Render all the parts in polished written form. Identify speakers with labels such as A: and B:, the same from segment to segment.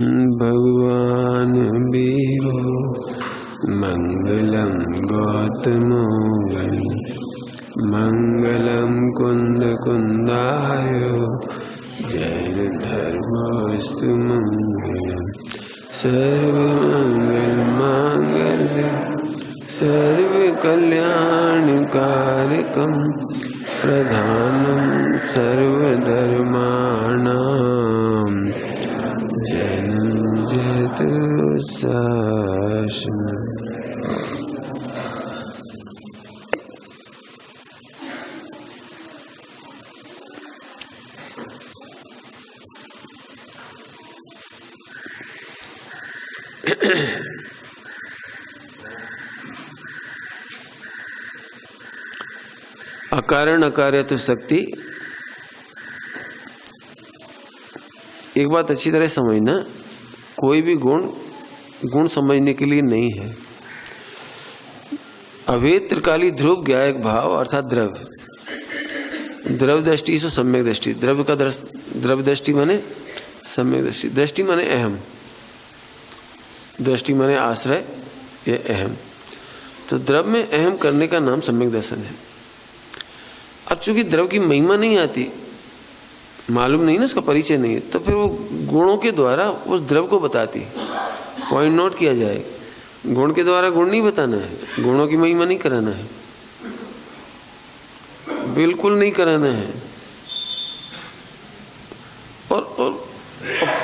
A: भगवान वीरो मंगलम गौतमो गणी मंगलम कुंद कुंदाय जैन धर्मस्तु मंगलम सर्वमंगल मांगल्य सर्व कल्याणकारकम प्रधानम सर्वधर्माणां जैनं जयतु शासनम्। अकारण अकार्यत्व शक्ति, एक बात अच्छी तरह समझना, कोई भी गुण समझने के लिए नहीं है। अभेद त्रिकाली ध्रुव ज्ञायक भाव अर्थात द्रव्य दृष्टि से सम्यक दृष्टि, द्रव्य दृष्टि माने सम्यक दृष्टि, दृष्टि माने अहम, दृष्टि माने आश्रय, ये अहम। तो द्रव्य में अहम करने का नाम सम्यक दर्शन है। अब चूंकि द्रव्य की महिमा नहीं आती, मालूम नहीं ना, उसका परिचय नहीं है, तो फिर वो गुणों के द्वारा उस द्रव्य को बताती। पॉइंट नोट किया जाए, गुण के द्वारा गुण नहीं बताना है, गुणों की महिमा नहीं कराना है, बिल्कुल नहीं कराना है। और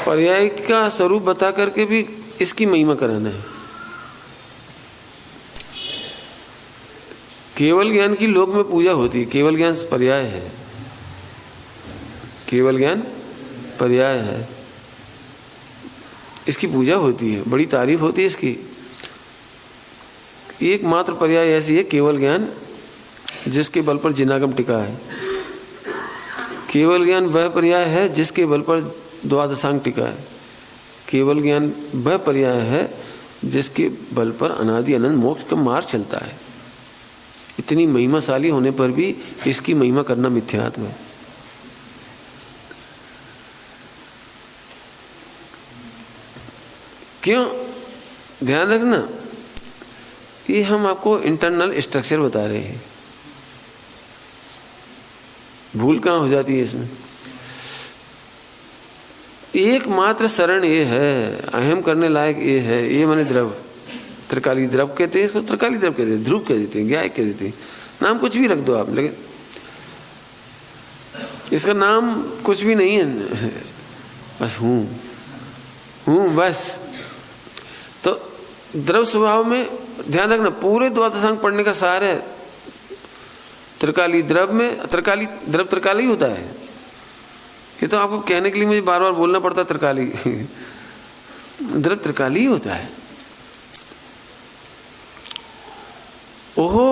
A: पर्याय का स्वरूप बता करके भी इसकी महिमा कराना है। केवल ज्ञान की लोक में पूजा होती है, केवल ज्ञान पर्याय है, केवल ज्ञान पर्याय है, इसकी पूजा होती है, बड़ी तारीफ होती है इसकी। एकमात्र पर्याय ऐसी है, केवल ज्ञान जिसके बल पर जिनागम टिका है। केवल ज्ञान वह पर्याय है जिसके बल पर द्वादशांग टिका है। केवल ज्ञान वह पर्याय है जिसके बल पर अनादि अनंत मोक्ष का मार्ग चलता है। इतनी महिमाशाली होने पर भी इसकी महिमा करना मिथ्यात्व है। क्यों? ध्यान रखना, ये हम आपको इंटरनल स्ट्रक्चर बता रहे हैं। भूल कहाँ हो जाती है इसमें? एकमात्र शरण ये है, अहम करने लायक ये है, ये माने द्रव्य, त्रिकाली द्रव्य कहते हैं इसको, त्रिकाली द्रव्य कहते हैं, ध्रुव कह देते हैं, ज्ञायक कह देते हैं, नाम कुछ भी रख दो आप, लेकिन इसका नाम कुछ भी नहीं है, बस हूँ बस। तो द्रव्य स्वभाव में ध्यान रखना, पूरे द्वादशांग पढ़ने का सार है। त्रिकाली द्रव्य में द्रव्य त्रिकाली होता है। ये तो आपको कहने के लिए मुझे बार बार बोलना पड़ता है, त्रिकाली द्रव्य त्रिकाली ही होता है। ओहो,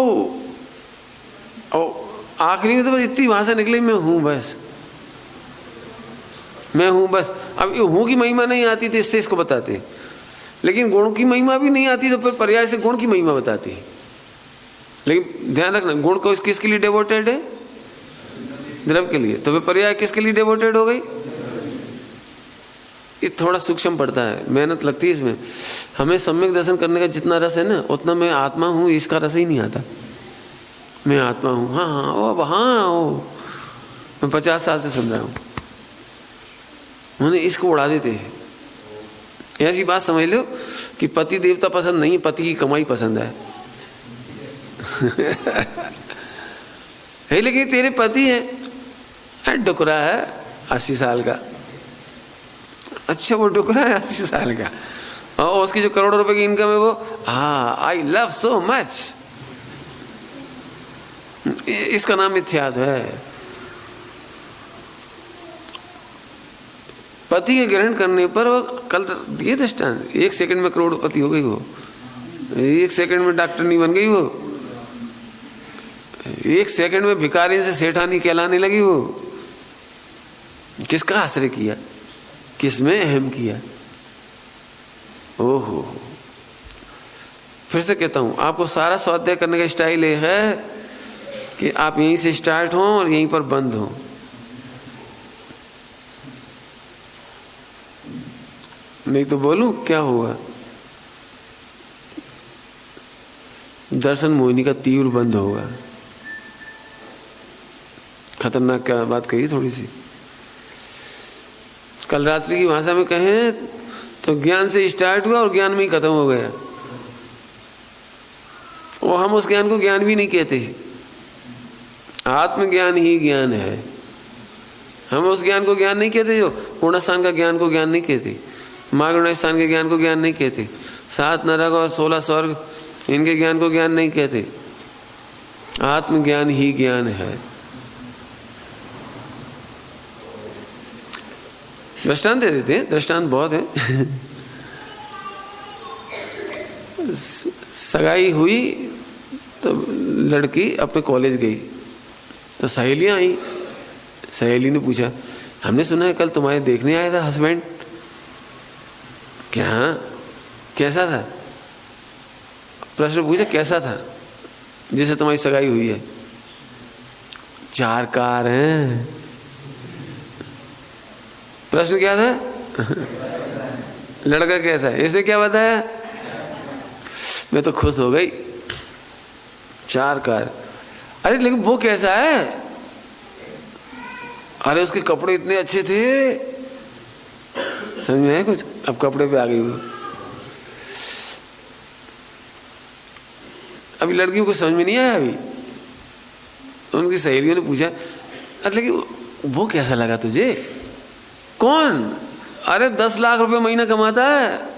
A: आखिरी में तो बस इतनी भाषा निकली, मैं हूं बस, मैं हूं बस। अब हूं की महिमा नहीं आती तो इससे इसको बताते, लेकिन गुण की महिमा भी नहीं आती तो फिर पर्याय से गुण की महिमा बताती। लेकिन ध्यान रखना, गुण को किसके लिए डेवोटेड है? द्रव्य के लिए। तो फिर पर्याय किसके लिए डेवोटेड हो गई? ये थोड़ा सूक्ष्म पड़ता है, मेहनत लगती है इसमें। हमें सम्यक दर्शन करने का जितना रस है ना, उतना मैं आत्मा हूँ इसका रस ही नहीं आता। मैं आत्मा हूँ, हाँ, मैं 50 साल से सुन रहा हूँ, मैंने इसको उड़ा देते हैं। ऐसी बात समझ लो कि पति देवता पसंद नहीं, पति की कमाई पसंद है। लेकिन तेरे पति है, डुकरा है 80 साल का। अच्छा, वो डुकरा है 80 साल का, और उसकी जो करोड़ों रुपए की इनकम है वो, आई लव सो मच। इसका नाम मिथ्यात्व है। पति के ग्रहण करने पर वो कल ये दृष्टांत, 1 सेकंड में करोड़पति हो गई वो, 1 सेकंड में डॉक्टरनी बन गई वो, 1 सेकंड में भिखारी से सेठानी कहलाने लगी वो। किसका आश्रय किया? किसमें अहम किया? ओहो, फिर से कहता हूं, आपको सारा स्वाध्याय करने का स्टाइल ये है कि आप यहीं से स्टार्ट हों और यहीं पर बंद हों। नहीं तो बोलूं क्या होगा? दर्शन मोहिनी का तीव्र बंद होगा। खतरनाक क्या बात कही थोड़ी सी। कल रात्रि की भाषा में कहें तो ज्ञान से स्टार्ट हुआ और ज्ञान में ही खत्म हो गया। वो हम उस ज्ञान को ज्ञान भी नहीं कहते। आत्मज्ञान ही ज्ञान है। हम उस ज्ञान को ज्ञान नहीं कहते, जो पूर्णस्थान का ज्ञान को ज्ञान नहीं कहते, मार्ग स्थान के ज्ञान को ज्ञान नहीं कहते, 7 नरक और 16 स्वर्ग इनके ज्ञान को ज्ञान नहीं कहते। आत्मज्ञान ही ज्ञान है। दृष्टांत दे देते हैं, दृष्टांत बहुत है। सगाई हुई तो लड़की अपने कॉलेज गई तो सहेलियां आई। सहेली ने पूछा, हमने सुना है कल तुम्हारे देखने आया था हस्बैंड, क्या? हाँ, कैसा था? प्रश्न पूछा, कैसा था जिसे तुम्हारी सगाई हुई है? 4 कार हैं। प्रश्न क्या था? लड़का कैसा है? इसने क्या बताया? मैं तो खुश हो गई, 4 कार। अरे लेकिन वो कैसा है? अरे उसके कपड़े इतने अच्छे थे। समझ में आया कुछ? अब कपड़े पे आ गई वो। अभी लड़कियों को समझ में नहीं आया। अभी उनकी सहेलियों ने पूछा, अरे लेकिन वो कैसा लगा तुझे? कौन? अरे 10 लाख रुपए महीना कमाता है।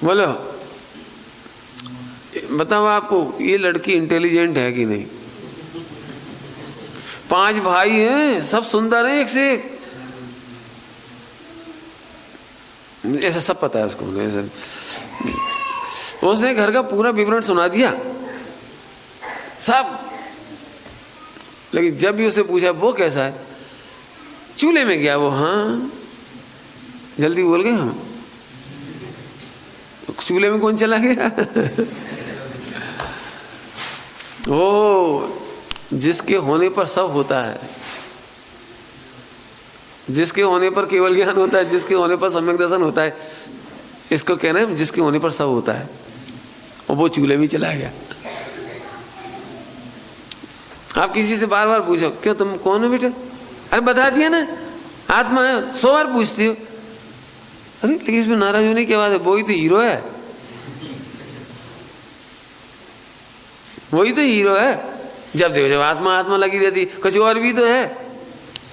A: बोलो बताओ आपको ये लड़की इंटेलिजेंट है कि नहीं? 5 भाई हैं, सब सुंदर हैं एक से एक। ऐसा सब पता है उसको। ऐसा उसने घर का पूरा विवरण सुना दिया सब। लेकिन जब भी उसे पूछा वो कैसा है, चूल्हे में गया वो। हाँ जल्दी बोल गए हम। चूल्हे में कौन चला गया? ओ, जिसके होने पर सब होता है, जिसके होने पर केवल ज्ञान होता है, जिसके होने पर सम्यक दर्शन होता है, इसको कहना है जिसके होने पर सब होता है। और वो चूल्हे में चला गया। आप किसी से बार बार पूछो, क्यों तुम कौन हो बेटे? अरे बता दिया ना, आत्मा है। 100 बार पूछती हो। अरे लेकिन इसमें नाराज होने की बात है, वही तो हीरो है। वही तो हीरो है। जब देखो जब आत्मा आत्मा लगी रहती, कुछ और भी तो है।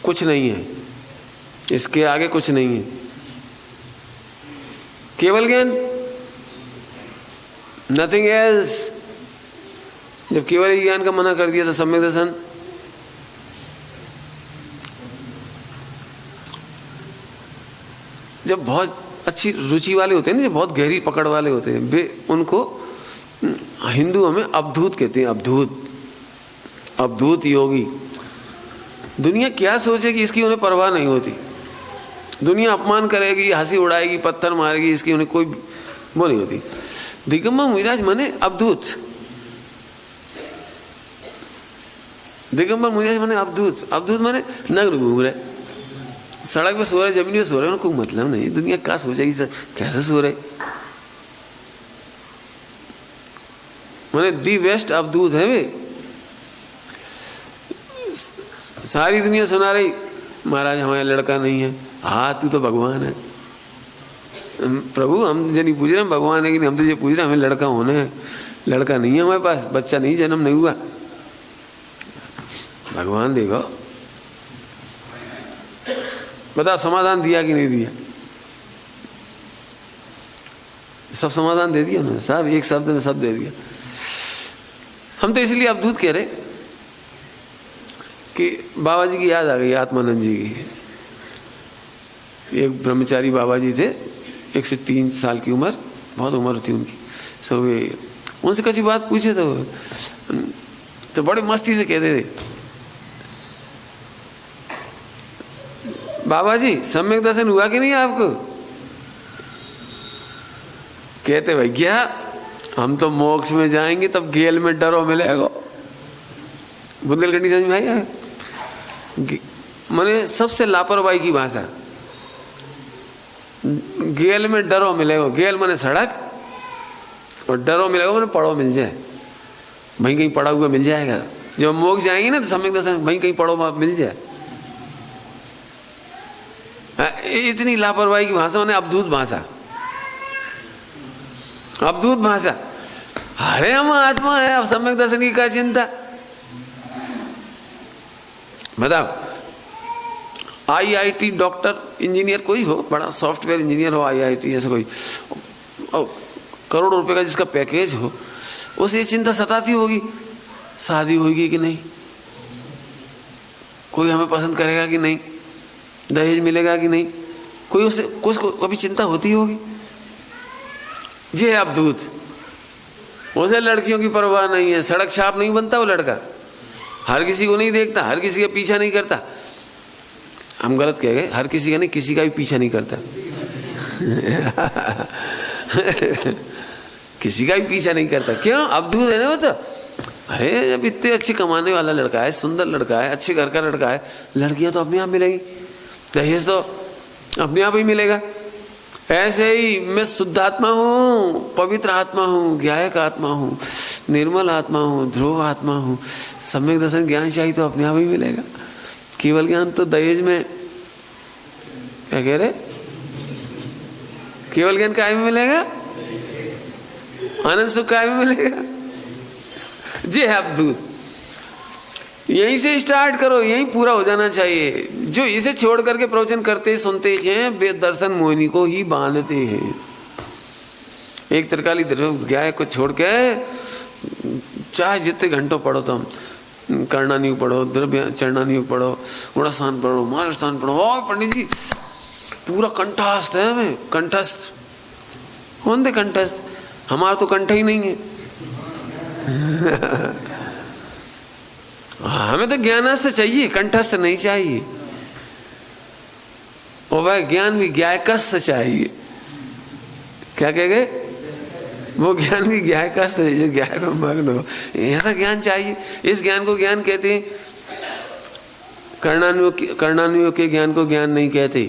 A: कुछ नहीं है, इसके आगे कुछ नहीं है, केवल ज्ञान, नथिंग एल्स। जब केवल ही ज्ञान का मना कर दिया तो सम्यक दर्शन। जब बहुत अच्छी रुचि वाले होते हैं ना, जो बहुत गहरी पकड़ वाले होते हैं, वे उनको हिंदुओं में अवधूत कहते हैं। अवधूत, अवधूत योगी। दुनिया क्या सोचेगी इसकी उन्हें परवाह नहीं होती। दुनिया अपमान करेगी, हंसी उड़ाएगी, पत्थर मारेगी, इसकी उन्हें कोई वो नहीं होती। दिगंबर मुनिराज माने अवधूत। दिगंबर मुनिराज माने अवधूत। अवधूत माने नग्न घूम रहे, सड़क पे सो रहे, जमीन पे सो रहे, उनको मतलब नहीं दुनिया क्या सोचेगी, कैसे सो रहे। माने दी बेस्ट अवधूत है वे। सारी दुनिया सुना रही, महाराज हमारा लड़का नहीं है। हाँ तू तो भगवान है। प्रभु हम जो नहीं पूछ रहे, हम भगवान है कि नहीं, हम तो ये पूछ रहे हमें लड़का होना है। लड़का नहीं है हमारे पास, बच्चा नहीं, जन्म नहीं हुआ। भगवान देखो, बताओ समाधान दिया कि नहीं दिया? सब समाधान दे दिया ना, सब एक शब्द में सब दे दिया। हम तो इसलिए अवधूत कह रहे कि बाबा जी की याद आ गई, आत्मानंद जी की। एक ब्रह्मचारी बाबा जी थे, 103 साल की उम्र, बहुत उम्र थी उनकी। सो वे उनसे कभी बात पूछे तो बड़े मस्ती से कहते थे, बाबा जी सम्यक दर्शन हुआ कि नहीं आपको? कहते भैया हम तो मोक्ष में जाएंगे तब गेल में डरो मिलेगा। बुंदेलखंडी समझ में आई? माने सबसे लापरवाही की भाषा। गेल में डरो मिलेगा, गेल माने सड़क, और डरो मिलेगा माने पड़ो मिल जाए, भाई कहीं पड़ा हुआ मिल जाएगा। जब मोक्ष जाएंगे ना तो सम्यक दर्शन, भाई कहीं पड़ो मिल जाए। इतनी लापरवाही की भाषा माने अवधूत भाषा, अवधूत भाषा। अरे हम आत्मा है, अब सम्यक दर्शन की क्या चिंता। बताओ, IIT डॉक्टर इंजीनियर कोई हो, बड़ा सॉफ्टवेयर इंजीनियर हो, IIT ऐसा कोई, करोड़ों रुपए का जिसका पैकेज हो, उसे ये चिंता सताती होगी शादी होगी कि नहीं, कोई हमें पसंद करेगा कि नहीं, दहेज मिलेगा कि नहीं, कोई उसे कुछ कभी चिंता होती होगी। ये है अवधूत, उसे लड़कियों की परवाह नहीं है, सड़क छाप नहीं बनता वो लड़का, हर किसी को नहीं देखता, हर किसी का पीछा नहीं करता। हम गलत कह गए, हर किसी का नहीं, किसी का भी पीछा नहीं करता। किसी का भी पीछा नहीं करता। क्यों? अवधूत है ना वो तो। अरे जब इतने अच्छे कमाने वाला लड़का है, सुंदर लड़का है, अच्छे घर का लड़का है, लड़कियां तो अपने आप मिलेंगी, दहेज तो अपने आप ही मिलेगा। ऐसे ही मैं शुद्ध आत्मा हूँ, पवित्र आत्मा हूँ, ज्ञायक आत्मा हूँ, निर्मल आत्मा हूँ, ध्रुव आत्मा हूँ, सम्यक दर्शन ज्ञान चाहिए तो अपने आप ही मिलेगा। केवल ज्ञान तो दहेज में, क्या कह रहे, केवल ज्ञान काय में मिलेगा, आनंद सुख काय में मिलेगा। जी है अवधूत। यहीं से स्टार्ट करो, यहीं पूरा हो जाना चाहिए। जो इसे छोड़ करके प्रवचन करते सुनते हैं वे दर्शन मोहिनी को ही बांधते हैं। एक त्रिकाली गाय को छोड़ के चाहे जितने घंटों पढ़ो तुम, कर्णानुयोग पढ़ो, द्रव्य चरणानुयोग पढ़ो, गुणस्थान पढ़ो, मार्गस्थान पढ़ो, और पंडित जी पूरा कंठस्थ है हमें, कंठस्थ कौन दे कंठस्थ, हमारा तो कंठ ही नहीं है। हमें तो ज्ञानस्थ चाहिए, कंठस्थ नहीं चाहिए। और वह ज्ञान भी ज्ञायकस्थ चाहिए। क्या कह गए? वो ज्ञान भी ज्ञायकस्थ है, जो ज्ञाय को मग्न हो, ऐसा ज्ञान चाहिए। इस ज्ञान को ज्ञान कहते हैं, कर्णानुयोग के ज्ञान को ज्ञान नहीं कहते।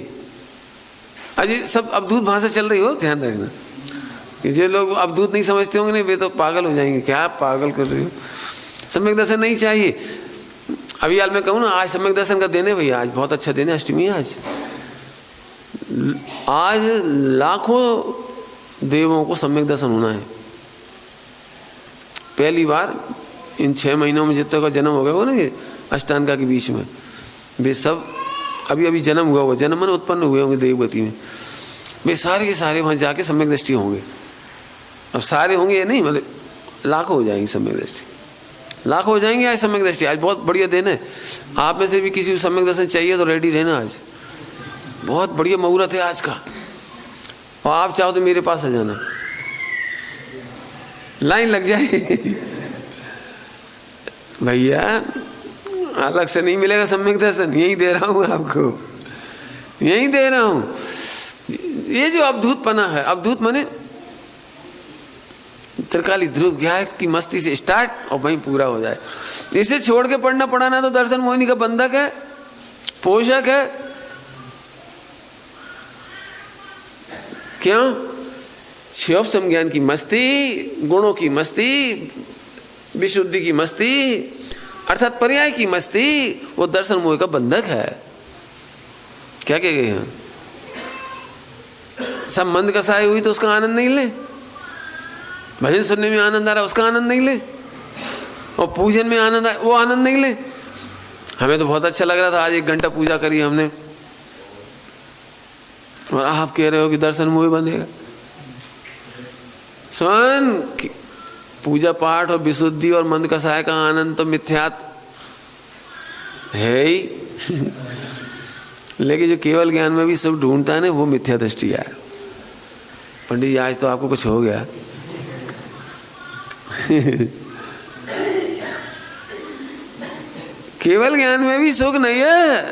A: अजी सब अवधूत भाषा चल रही हो, ध्यान रखना कि जो लोग अवधूत नहीं समझते होंगे नहीं, वे तो पागल हो जाएंगे। क्या पागल कर रहे हो, सम्यक दर्शन नहीं चाहिए। अभी यार मैं कहूँ ना, आज सम्यक दर्शन का दिन है भैया, आज बहुत अच्छा दिन है, अष्टमी है आज लाखों देवों को सम्यक दर्शन होना है। पहली बार इन 6 महीनों में जितने का जन्म हो गया वो ना, अष्टांगा के बीच में, वे सब अभी अभी जन्म हुआ होगा, जन्म में उत्पन्न हुए होंगे देवगति में, वे सारे के सारे वहाँ जाके सम्यक दृष्टि होंगे। अब सारे होंगे ये नहीं, मतलब लाखों हो जाएंगे सम्यक दृष्टि, लाखों हो जाएंगे आज सम्यक दृष्टि। आज बहुत बढ़िया दिन है, आप में से भी किसी को सम्यक दर्शन चाहिए तो रेडी रहना, आज बहुत बढ़िया मुहूर्त है आज का। और आप चाहो तो मेरे पास आ जाना, लाइन लग जाए भैया, अलग से नहीं मिलेगा सम्यक दर्शन, यही दे रहा हूँ आपको, यही दे रहा हूँ। ये जो अवधूतपना है, अवधूत माने त्रिकाली ध्रुव ज्ञायक की मस्ती से स्टार्ट और वहीं पूरा हो जाए। इसे छोड़ के पढ़ना पढ़ाना तो दर्शन मोहिनी का बंधक है, पोषक है। क्यों? क्षोभ ज्ञान की मस्ती, गुणों की मस्ती, विशुद्धि की मस्ती, अर्थात पर्याय की मस्ती, वो दर्शन मोह का बंधक है। क्या कह गए हैं? संबंध का सहाय हुई तो उसका आनंद नहीं ले, भजन सुनने में आनंद आ रहा उसका आनंद नहीं ले, और पूजन में आनंद आ वो आनंद नहीं ले। हमें तो बहुत अच्छा लग रहा था, आज 1 घंटा पूजा करी हमने, और आप कह रहे हो कि दर्शन मोह बंधेगा। सुन, पूजा पाठ और विशुद्धि और मंद कसाय का आनंद तो मिथ्यात है ही लेकिन जो केवल ज्ञान में भी सब ढूंढता है ना, वो मिथ्या दृष्टि है। पंडित जी आज तो आपको कुछ हो गया केवल ज्ञान में भी सुख नहीं है।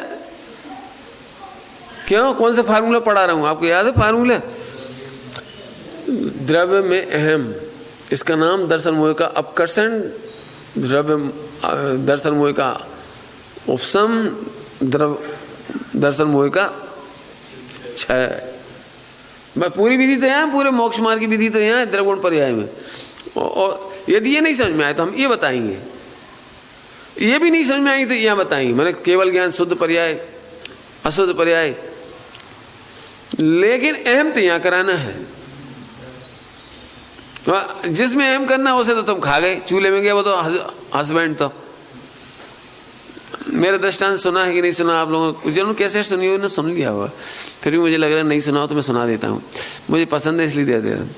A: क्यों? कौन सा फार्मूला पढ़ा रहा हूं, आपको याद है फार्मूला? द्रव्य में अहम, इसका नाम दर्शन मोह का अपकर्षण, द्रव्य दर्शन मोह का उपशम, द्रव दर्शन मोह का क्षय। मैं पूरी विधि तो यहाँ, पूरे मोक्ष मार्ग की विधि तो यहाँ है द्रवगुण पर्याय में। और यदि ये नहीं समझ में आए तो हम ये बताएंगे, ये भी नहीं समझ में आई तो यहाँ बताएंगे। मैंने केवल ज्ञान, शुद्ध पर्याय, अशुद्ध पर्याय, लेकिन अहम तो यहाँ कराना है। जिसमें अहम करना उसे तो तुम खा गए, चूल्हे में गया वो तो हस्बैंड। तो मेरा दृष्टांत सुना है कि नहीं सुना आप लोगों को? जिन्होंने कैसे सुनी हो, सुन लिया होगा, फिर भी मुझे लग रहा है नहीं सुना हो तो मैं सुना देता हूँ, मुझे पसंद है इसलिए दे दे रहा हूँ।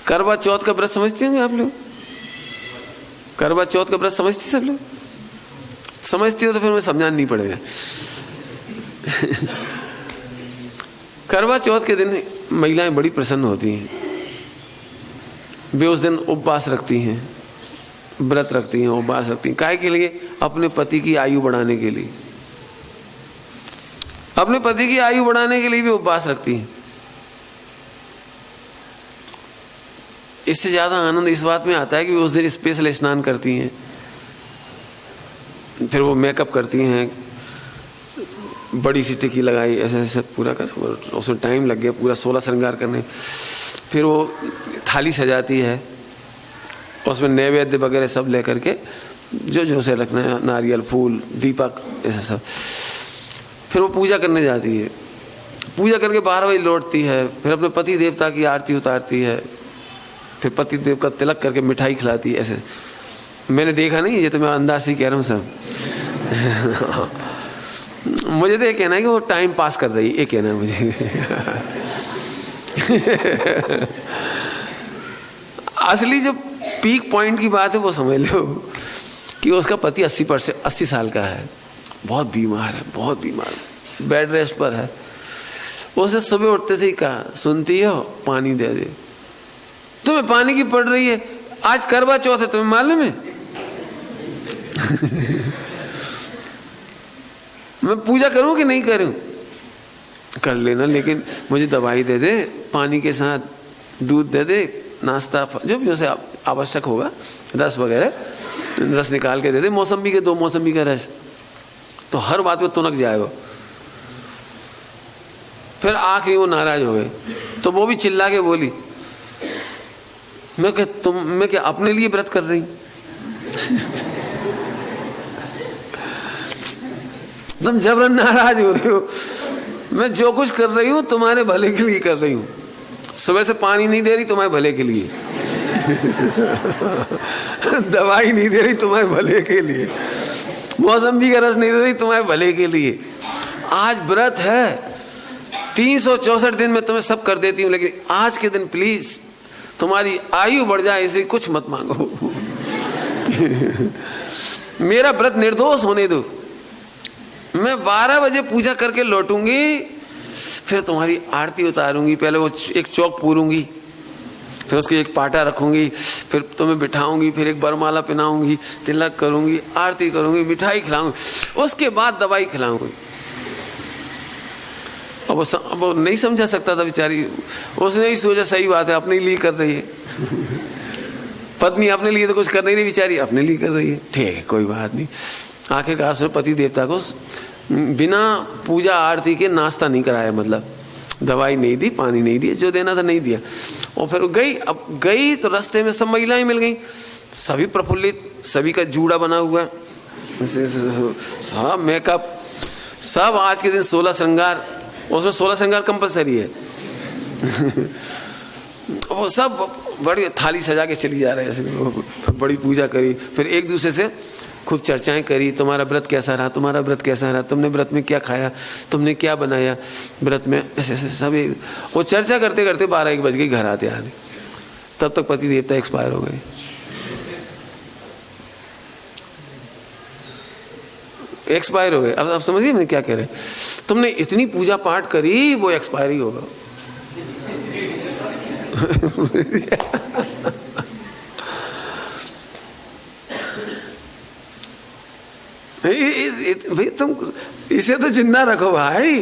A: करवा चौथ का व्रत समझते होंगे आप लोग? करवा चौथ का व्रत समझते सब लोग? समझती हो तो फिर मुझे समझाना नहीं पड़ेगा। करवा चौथ के दिन महिलाएं बड़ी प्रसन्न होती हैं। वे उस दिन उपवास रखती हैं, व्रत रखती हैं, उपवास रखती हैं। काहे के लिए? अपने पति की आयु बढ़ाने के लिए। अपने पति की आयु बढ़ाने के लिए भी उपवास रखती हैं। इससे ज्यादा आनंद इस बात में आता है कि उस दिन स्पेशल स्नान करती हैं, फिर वो मेकअप करती हैं, बड़ी सी टिकी लगाई, ऐसे ऐसे पूरा कर, उसमें टाइम लग गया पूरा 16 श्रृंगार करने। फिर वो थाली सजाती है, उसमें नैवेद्य वगैरह सब लेकर के, जो से रखना है, नारियल, फूल, दीपक, ऐसा सब। फिर वो पूजा करने जाती है, पूजा करके 12 बजे लौटती है, फिर अपने पति देवता की आरती उतारती है, फिर पति देव का तिलक करके मिठाई खिलाती है। ऐसे मैंने देखा नहीं, ये तो मैं अंदाज से कह रहा हूँ सब। मुझे तो ये कहना है कि वो टाइम पास कर रही है, ये कहना है मुझे। असली जो पीक पॉइंट की बात है वो समझ लो कि उसका पति 80 साल का है, बहुत बीमार है, बहुत बीमार, बेड रेस्ट पर है। उसने सुबह उठते से ही कहा, सुनती हो, पानी दे दे। तुम्हें पानी की पड़ रही है, आज करवा चौथ है, तुम्हें मालूम है? मैं पूजा करूं कि नहीं करूं? कर लेना, लेकिन मुझे दवाई दे दे, पानी के साथ दूध दे दे, नाश्ता जो भी उसे आवश्यक होगा, रस वगैरह, रस निकाल के दे दे, मौसम्बी के 2 मौसम्बी का रस। तो हर बात पे तुनक जाएगा। फिर आके वो नाराज हो गए, तो वो भी चिल्ला के बोली, मैं क्या अपने लिए व्रत कर रही? तुम जबरन नाराज हो रहे हो। मैं जो कुछ कर रही हूँ तुम्हारे भले के लिए कर रही हूँ। सुबह से पानी नहीं दे रही तुम्हारे भले के लिए। दवाई नहीं दे रही तुम्हारे भले के लिए। मौसम्बी का रस नहीं दे रही तुम्हारे भले के लिए। आज व्रत है, 364 दिन में तुम्हें सब कर देती हूँ, लेकिन आज के दिन प्लीज तुम्हारी आयु बढ़ जाए इसलिए कुछ मत मांगो। मेरा व्रत निर्दोष होने दो। मैं 12 बजे पूजा करके लौटूंगी, फिर तुम्हारी आरती उतारूंगी। पहले वो एक चौक पूरूंगी, फिर उसकी एक पाटा रखूंगी, फिर तुम्हें बिठाऊंगी, फिर एक बरमाला पहनाऊंगी, तिलक करूंगी, आरती करूंगी, मिठाई खिलाऊंगी, उसके बाद दवाई खिलाऊंगी। अब वो नहीं समझा सकता था बेचारी। उसने ही सोचा सही बात है, अपने लिए कर रही है। पत्नी अपने लिए तो कुछ कर नहीं रही बेचारी, अपने लिए कर रही है। ठीक है, कोई बात नहीं। आखिरकार उसने पति देवता को बिना पूजा आरती के नाश्ता नहीं कराया, मतलब दवाई नहीं दी, पानी नहीं दिया, जो देना था नहीं दिया। और फिर गई। अब गई तो रास्ते में सब महिलाएं मिल गई, सभी प्रफुल्लित, सभी का जूड़ा बना हुआ, सब मेकअप, सब आज के दिन 16 श्रृंगार, उसमें 16 श्रृंगार कंपलसरी है। वो सब बड़ी थाली सजा के चली जा रहे हैं, बड़ी पूजा करी, फिर एक दूसरे से खूब चर्चाएं करी। तुम्हारा व्रत कैसा रहा, तुम्हारा व्रत कैसा रहा, तुमने व्रत में क्या खाया, तुमने क्या बनाया व्रत में, ऐसे ऐसे सब वो चर्चा करते करते 12-1 बज गई घर आते आते। तब तक पति देवता एक्सपायर हो गए। एक्सपायर हो गए। अब समझिए मैं क्या कह रहे, तुमने इतनी पूजा पाठ करी, वो एक्सपायर ही होगा। भाई तुम इसे तो जिंदा रखो भाई।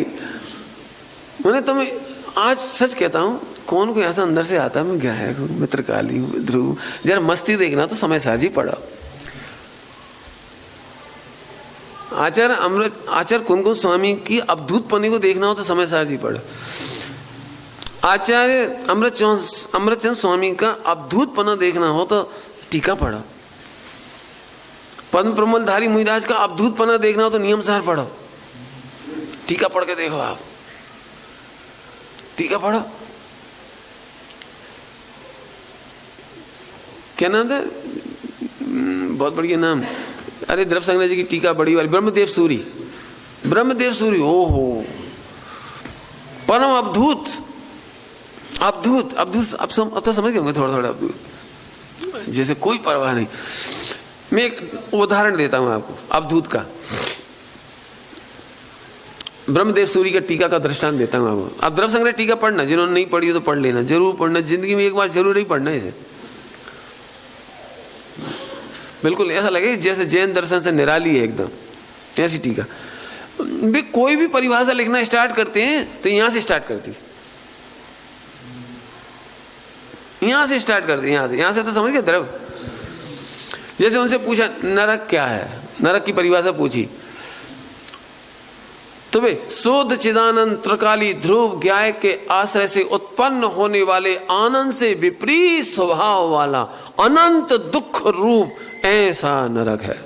A: मैंने तुम्हें आज सच कहता हूँ, कौन को ऐसा अंदर से आता है, मैं गायक हूँ, मित्रकाली हूँ, ध्रुव, जरा मस्ती देखना तो समय साजी पड़ा। आचार्य कुंकुम स्वामी की अवधूतपने को देखना हो तो समय सार जी पढ़ो। आचार्य अमृतचंद स्वामी का अवधूतपना देखना हो तो टीका पढ़ो। पद्म प्रमलधारी मुनिराज का अवधूतपना देखना हो तो नियम सार पढ़ो। टीका पढ़ के देखो, आप टीका पढ़ो। क्या नाम था, बहुत बढ़िया नाम, अरे द्रव्य संग्रह जी की टीका बड़ी वाली, ब्रह्मदेव सूरी। ओहो परम अवधूत। अब तो समझ गए होंगे थोड़ा थोड़ा अवधूत, जैसे कोई परवाह नहीं। मैं एक उदाहरण देता हूं आपको अवधूत का। ब्रह्मदेव सूरी का टीका का दृष्टांत देता हूं आपको। आप द्रव्य संग्रह टीका पढ़ना, जिन्होंने नहीं पढ़ी तो पढ़ लेना, जरूर पढ़ना, जिंदगी में एक बार जरूर ही पढ़ना इसे। बिल्कुल ऐसा लगे जैसे जैन दर्शन से निराली है एकदम, ऐसी टीका। वे कोई भी परिभाषा लिखना स्टार्ट करते हैं तो यहां से स्टार्ट करती, यहां से स्टार्ट करते, यहां से तो समझ गए द्रव। जैसे उनसे पूछा नरक क्या है, नरक की परिभाषा पूछी तो वे शुद्ध चिदानंद त्रिकाली ध्रुव ज्ञाय के आश्रय से उत्पन्न होने वाले आनंद से विपरीत स्वभाव वाला अनंत दुख रूप ऐसा नरक है।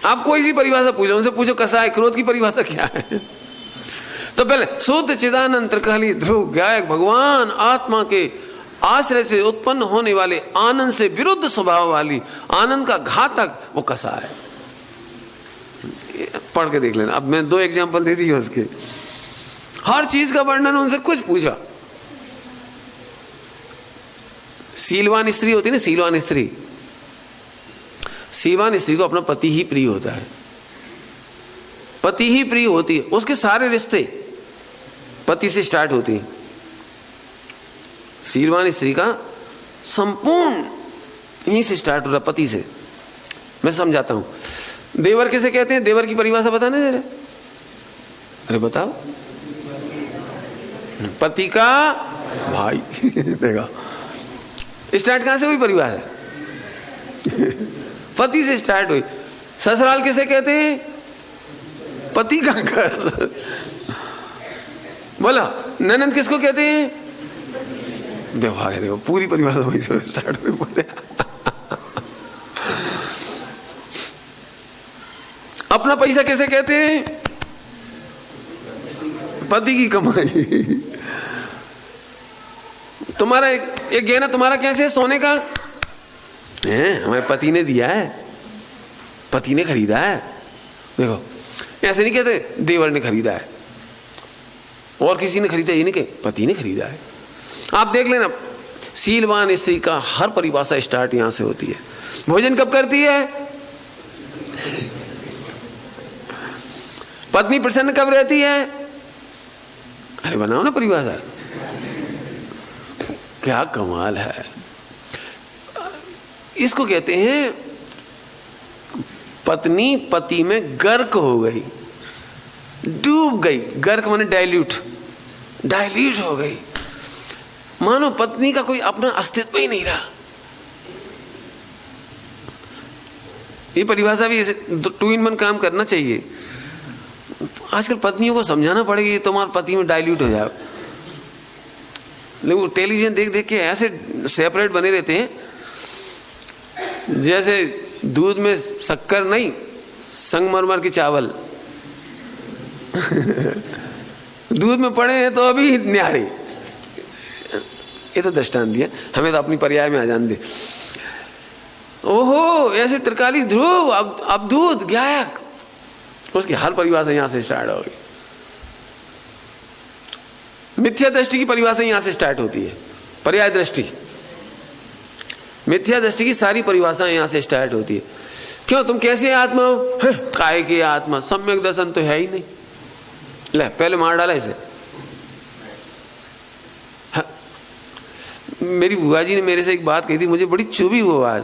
A: आप कोई सी परिभाषा पूछो, उनसे पूछो कसाय क्रोध की परिभाषा क्या है, तो पहले शुद्ध चिदानंद त्रिकाली ध्रुव ज्ञायक भगवान आत्मा के आश्रय से उत्पन्न होने वाले आनंद से विरुद्ध स्वभाव वाली आनंद का घातक वो कसाय। पढ़ के देख लेना। अब मैं 2 एग्जांपल दे दिए उसके, हर चीज का वर्णन उनसे कुछ पूछा। सीलवान स्त्री होती है ना, सीलवान स्त्री को अपना पति ही प्रिय होता है, पति ही प्रिय होती है, उसके सारे रिश्ते पति से स्टार्ट होती हैं। सीलवान स्त्री का संपूर्ण यहीं से स्टार्ट हो रहा, पति से। मैं समझाता हूं। देवर किसे कहते हैं, देवर की परिभाषा बताना जरा। अरे बताओ। पति का भाई। देखा स्टार्ट कहां से हुई परिभाषा, पति से स्टार्ट हुई। ससुराल किसे कहते हैं, पति का घर। बोला ननद किसको कहते हैं, देखो पूरी परिभाषा वहीं से स्टार्ट हुई। बोले अपना पैसा कैसे कहते हैं, पति की कमाई। तुम्हारा एक गहना तुम्हारा कैसे है, सोने का है, हमारे पति ने दिया है, पति ने खरीदा है। देखो ऐसे नहीं कहते देवर ने खरीदा है और किसी ने खरीदा, ये नहीं कहे पति ने खरीदा है। आप देख लेना सीलवान स्त्री का हर परिभाषा स्टार्ट यहां से होती है। भोजन कब करती है, पत्नी प्रसन्न कब रहती है, अरे बनाओ ना परिभाषा। क्या कमाल है। इसको कहते हैं पत्नी पति में गर्क हो गई, डूब गई। गर्क माने डाइल्यूट हो गई, मानो पत्नी का कोई अपना अस्तित्व ही नहीं रहा। ये परिभाषा भी 2 in 1 काम करना चाहिए। आजकल पत्नियों को समझाना पड़ेगा तुम्हारे पति में डाइल्यूट हो जाओ। लेकिन टेलीविजन देख देख के ऐसे सेपरेट बने रहते हैं जैसे दूध में शक्कर नहीं, संगमरमर की चावल। दूध में पड़े हैं तो अभी न्यारे। ये तो दृष्टांत दिया, हमें तो अपनी पर्याय में आ जान दे। ओहो ऐसे त्रिकाली ध्रुव अवधूत ज्ञायक, उसकी हर परिभाषा यहां से स्टार्ट होगी। मिथ्या दृष्टि की परिभाषा यहां से स्टार्ट होती है, पर्याय दृष्टि। मिथ्या दृष्टि की सारी परिभाषा यहां से स्टार्ट होती है। क्यों, तुम कैसे आत्मा हो, काय की आत्मा, सम्यक दर्शन तो है ही नहीं। ले पहले मार डाला इसे। मेरी बुआ जी ने मेरे से एक बात कही थी, मुझे बड़ी चुभी वो आज।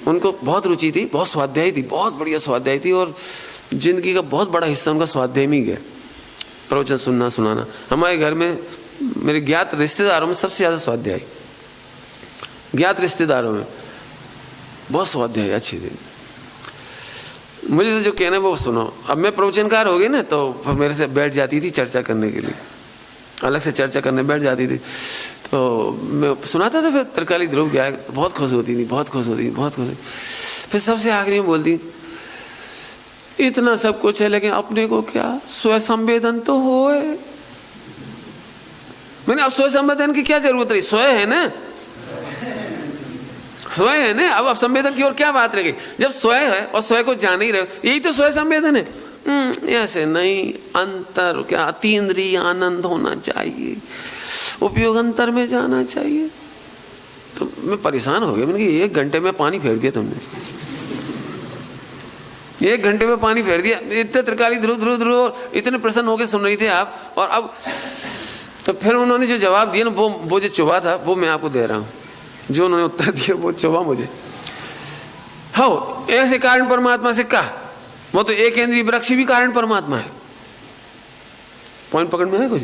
A: उनको बहुत रुचि थी, बहुत स्वाध्यायी थी, बहुत बढ़िया स्वाध्यायी थी, और जिंदगी का बहुत बड़ा हिस्सा उनका स्वाध्याय में गया, प्रवचन सुनना सुनाना। हमारे घर में मेरे ज्ञात रिश्तेदारों में सबसे ज्यादा स्वाध्यायी, ज्ञात रिश्तेदारों में। बहुत स्वाध्याय अच्छी थी। मुझे तो जो कहना है वो सुनो। अब मैं प्रवचनकार हो गई ना, तो फिर मेरे से बैठ जाती थी चर्चा करने के लिए, अलग से चर्चा करने बैठ जाती थी। तो मैं सुनाता था, फिर त्रिकाली ध्रुव गया तो बहुत खुश होती थी, बहुत खुश होती थी, बहुत खुश। फिर सबसे आखिरी में बोलती, इतना सब कुछ है लेकिन अपने को क्या स्व संवेदन तो हो। मैंने अब स्व संवेदन की क्या जरूरत रही, स्वयं है ना, स्वयं है ना, अब संवेदन की और क्या बात रह गई। जब स्वयं है और स्वयं को जान ही रहे, यही तो स्वयं संवेदन है। ऐसे नहीं, अंतर क्या, अतीन्द्रिय आनंद होना चाहिए, उपयोग अंतर में जाना चाहिए। तो मैं परेशान हो गया, मैंने कहा 1 घंटे में पानी फेर दिया तुमने, 1 घंटे में पानी फेर दिया। इतने त्रिकाली ध्रुव ध्रुव ध्रुव इतने प्रसन्न होकर सुन रही थे आप। और अब तो फिर उन्होंने जो जवाब दिया ना, वो जो चुभा था वो मैं आपको दे रहा हूँ। जो उन्होंने उत्तर दिया वो चुभा मुझे। हाँ, ऐसे कारण परमात्मा से कहा, वो तो एक इंद्रिय वृक्ष भी कारण परमात्मा है। पॉइंट पकड़ में है कुछ?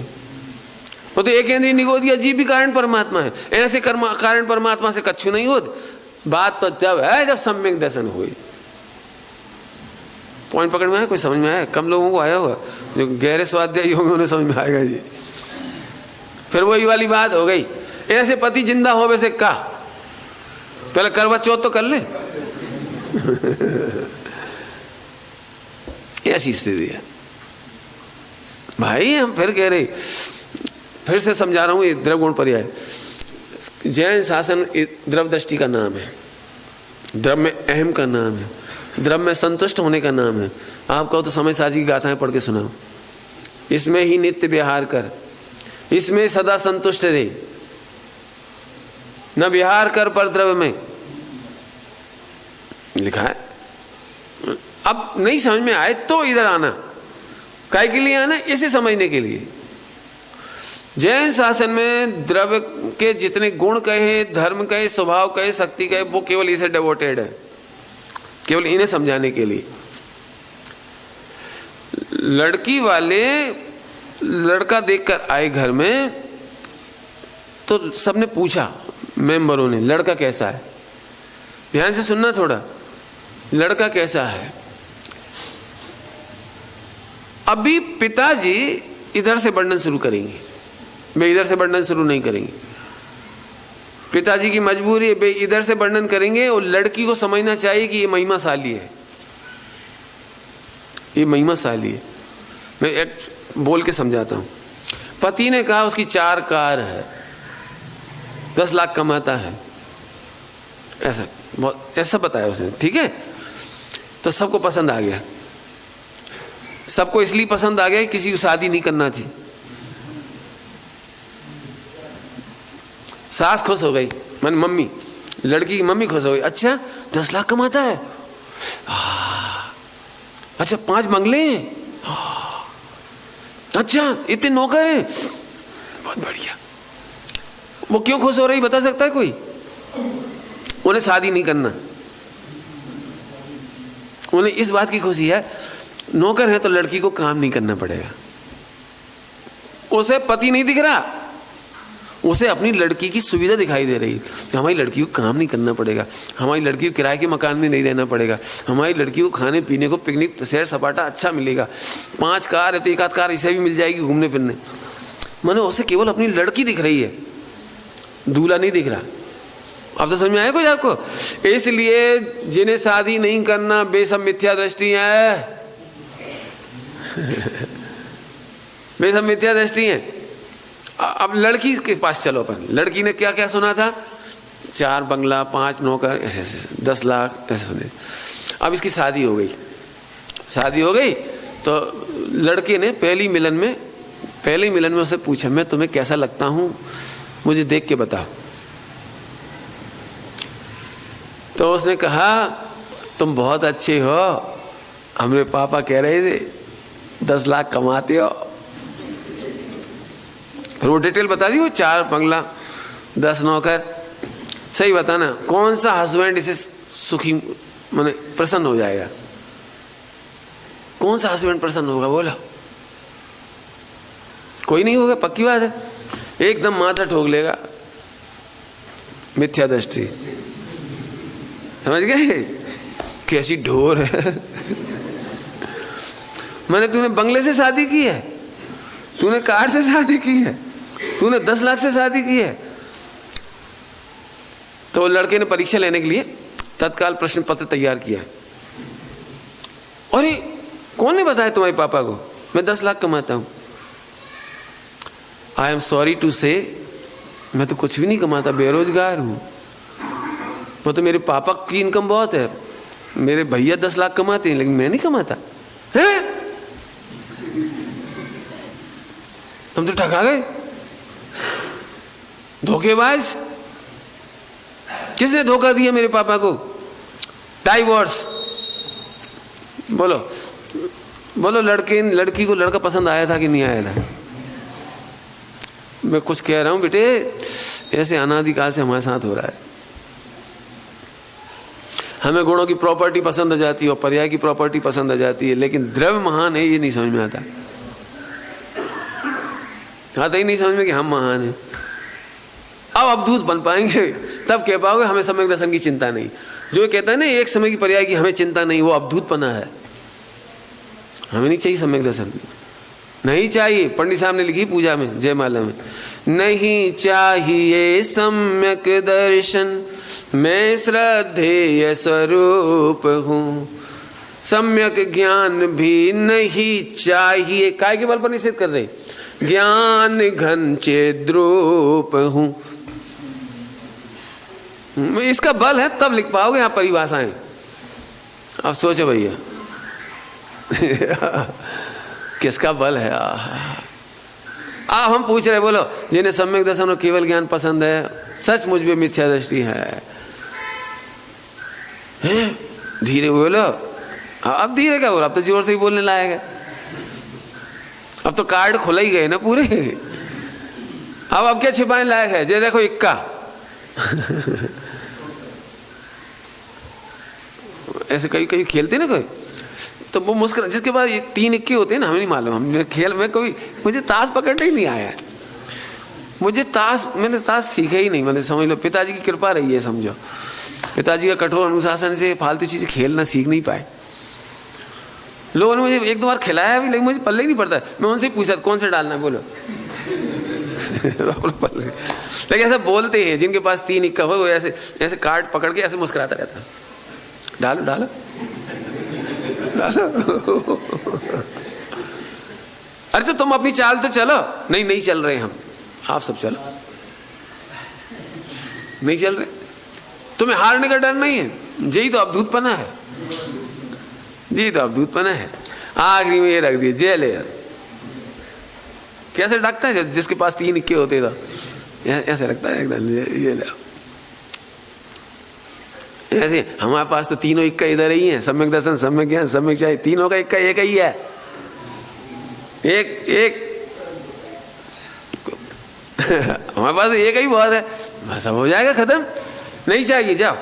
A: वो तो एक इंद्रिय निगोदिया जीव भी कारण परमात्मा है। ऐसे कारण परमात्मा से कछु नहीं होत। बात तो जब है जब सम्यक दर्शन हुई। पॉइंट पकड़ में है? कोई समझ में आया? कम लोगों को आया होगा, जो गहरे स्वाध्यायी होंगे उन्हें समझ में आएगा जी। फिर वही वाली बात हो गई, ऐसे पति जिंदा हो वैसे का, पहले करवा चौथ तो कर ले। ऐसी स्थिति है भाई। हम फिर कह रहे, फिर से समझा रहा हूं, ये द्रव गुण पर्याय। जैन शासन द्रव दृष्टि का नाम है, द्रव में अहम का नाम है, द्रव में संतुष्ट होने का नाम है। आप कहो तो समय साजी की गाथाएं पढ़ के सुनाओ। इसमें ही नित्य विहार कर, इसमें सदा संतुष्ट रहे, न विहार कर पर द्रव्य में, लिखा है। अब नहीं समझ में आए तो इधर आना। काय के लिए आना? इसे समझने के लिए। जैन शासन में द्रव्य के जितने गुण कहे, धर्म कहे, स्वभाव कहे, शक्ति कहे, वो केवल इसे डिवोटेड है, केवल इन्हें समझाने के लिए। लड़की वाले लड़का देखकर आए घर में, तो सबने पूछा, मेंबरों ने, लड़का कैसा है? ध्यान से सुनना थोड़ा, लड़का कैसा है? अभी पिताजी इधर से वर्णन शुरू करेंगे, वे इधर से वर्णन शुरू नहीं करेंगे। पिताजी की मजबूरी है, वे इधर से वर्णन करेंगे। और लड़की को समझना चाहिए कि ये महिमाशाली है, ये महिमाशाली है। मैं एक बोल के समझाता हूं। पति ने कहा उसकी 4 कार है, 10 लाख कमाता है, ऐसा बहुत ऐसा बताया उसने, ठीक है। तो सबको पसंद आ गया, सबको इसलिए पसंद आ गया कि किसी को शादी नहीं करना थी। सास खुश हो गई, मन मम्मी, लड़की की मम्मी खुश हो गई। अच्छा 10 लाख कमाता है, अच्छा 5 बंगले हैं, अच्छा इतने नौकर हैं, बहुत बढ़िया। वो क्यों खुश हो रही बता सकता है कोई? उन्हें शादी नहीं करना, उन्हें इस बात की खुशी है, नौकर है तो लड़की को काम नहीं करना पड़ेगा। उसे पति नहीं दिख रहा, उसे अपनी लड़की की सुविधा दिखाई दे रही। हमारी लड़की को काम नहीं करना पड़ेगा, हमारी लड़की को किराए के मकान में नहीं रहना पड़ेगा, हमारी लड़की को खाने पीने को, पिकनिक, सैर सपाटा अच्छा मिलेगा। 5 कार है तो 1 आध कार इसे भी मिल जाएगी घूमने फिरने। माने उसे केवल अपनी लड़की दिख रही है, दूल्हा नहीं दिख रहा। अब तो समझ में आया कुछ आपको? इसलिए जिन्हें शादी नहीं करना वे सब मिथ्या दृष्टि है। वे सब मिथ्या दृष्टि है। अब लड़की के पास चलो अपन, लड़की ने क्या क्या सुना था? 4 बंगला, 5 नौकर, ऐसे ऐसे 10 लाख ऐसे सुने। अब इसकी शादी हो गई, शादी हो गई तो लड़के ने पहले ही मिलन में उसे पूछा, मैं तुम्हें कैसा लगता हूं, मुझे देख के बताओ। तो उसने कहा तुम बहुत अच्छे हो, हमारे पापा कह रहे थे 10 लाख कमाते हो। फिर वो डिटेल बता दी, वो 4 बंगला, 10 नौकर। सही बताना कौन सा हस्बैंड इसे सुखी माने प्रसन्न हो जाएगा? कौन सा हस्बैंड प्रसन्न होगा? बोला कोई नहीं होगा, पक्की बात है। एकदम माथा ठोक लेगा, मिथ्या दृष्टि। समझ गए? कैसी ढोर है। मैंने तूने बंगले से शादी की है, तूने कार से शादी की है, तूने 10 लाख से शादी की है। तो लड़के ने परीक्षा लेने के लिए तत्काल प्रश्न पत्र तैयार किया। अरे कौन ने बताया तुम्हारे पापा को मैं 10 लाख कमाता हूं? आई एम सॉरी टू से, मैं तो कुछ भी नहीं कमाता, बेरोजगार हूं। वो तो मेरे पापा की इनकम बहुत है, मेरे भैया 10 लाख कमाते हैं, लेकिन मैं नहीं कमाता। हैं? तुम तो ठगा गए, धोखेबाज। किसने धोखा दिया मेरे पापा को? डाइवोर्स। बोलो बोलो, लड़की को लड़का पसंद आया था कि नहीं आया था? मैं कुछ कह रहा हूं बेटे, ऐसे अनादिकाल से हमारे साथ हो रहा है। हमें गुणों की प्रॉपर्टी पसंद आ जाती है और पर्याय की प्रॉपर्टी पसंद आ जाती है, लेकिन द्रव्य महान है ये नहीं समझ में आता ही नहीं समझ में कि हम महान हैं। अब अवधूत बन पाएंगे तब कह पाओगे हमें सम्यक दर्शन की चिंता नहीं। जो कहता है ना एक समय की पर्याय की हमें चिंता नहीं, वो अवधूतपना है। हमें नहीं चाहिए सम्यक दर्शन, नहीं चाहिए। पंडित साहब ने लिखी पूजा में, जयमाला में, नहीं चाहिए सम्यक दर्शन, मैं श्रद्धेय स्वरूप हूँ। सम्यक ज्ञान भी नहीं चाहिए, काय के बल पर निषेध कर रहे, ज्ञान घन चेद्रूप हूँ। इसका बल है तब लिख पाओगे आप परिभाषाएं। अब सोचो भैया किसका बल है? हम पूछ रहे, बोलो जिन्हें सम्यक दर्शन और केवल ज्ञान पसंद है, सच मुझ में मिथ्या दृष्टि है? धीरे बोलो। अब धीरे क्या बोलो, अब तो जोर से ही बोलने लायक है। अब तो कार्ड खुला ही गए ना पूरे। अब क्या छिपाने लायक है? जे देखो इक्का ऐसे कई खेलते ना कोई, तो वो मुस्कुरा, जिसके पास 3 इक्के होते हैं ना, हमें नहीं मालूम। हम खेल में कभी, मुझे ताश पकड़ने ही नहीं आया। मैंने ताश सीखा ही नहीं। मैंने समझ लो पिताजी की कृपा रही है, समझो पिताजी का कठोर अनुशासन से फालतू चीजें खेलना सीख नहीं पाए। लोगों ने मुझे 1-2 बार खिलाया भी, लेकिन मुझे पल्ले ही नहीं पड़ता। मैं उनसे पूछा कौन से डालना है, बोलो लेकिन ऐसा बोलते हैं जिनके पास 3 इक्का हो, वो ऐसे कार्ड पकड़ के ऐसे मुस्कुराता रहता है, डालो डालो डालो। अरे तो तुम अपनी चाल तो चलो। नहीं चल रहे हम, आप सब चलो। नहीं चल रहे, तुम्हें हारने का डर नहीं है। यही तो अवधूतपना है, यही तो अवधूतपना है। आखिरी में ये रख दिए जेल है। कैसे रखता है? जिसके पास 3 इक्के होते तो ऐसे रखता है एकदम, ये ले। ऐसे हमारे पास तो तीनों इक्का इधर ही है, सम्यक दर्शन, सम्यक ज्ञान, सम्यक चाहिए, तीनों का इक्का एक ही है। एक हमारे पास एक ही बहुत है, बस अब हो जाएगा खत्म। नहीं चाहिए, जाओ।